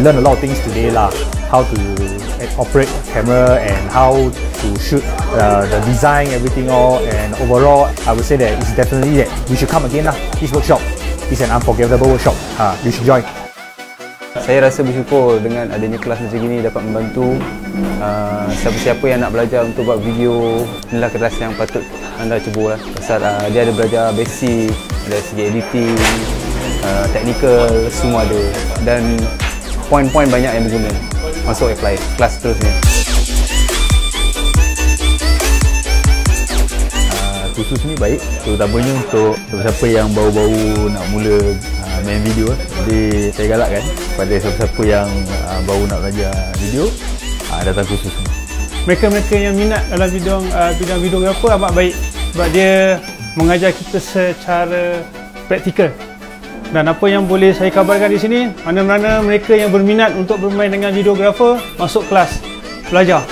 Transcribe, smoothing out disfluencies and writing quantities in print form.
learn a lot of things today lah. How to operate camera and how to shoot the design, everything all. And overall, I would say that it's definitely that we should come again lah. This workshop is an unforgettable workshop. You should join. Saya rasa bersyukur dengan adanya kelas macam ini dapat membantu siapa-siapa yang nak belajar untuk buat video. Inilah kelas yang patut anda cuba lah. Pasal dia ada belajar basic, dari segi editing, technical, semua ada. Dan poin-poin banyak yang berguna. Masuk apply kelas seterusnya. Khusus ni baik, terutamanya untuk siapa yang baru-baru nak mula main video. Jadi saya galakkan pada siapa-siapa yang baru nak belajar video, datang khusus ni. Mereka-mereka yang minat dalam bidang videografer amat baik sebab dia mengajar kita secara praktikal. Dan apa yang boleh saya kabarkan di sini, mana-mana mereka yang berminat untuk bermain dengan videografer, masuk kelas, belajar.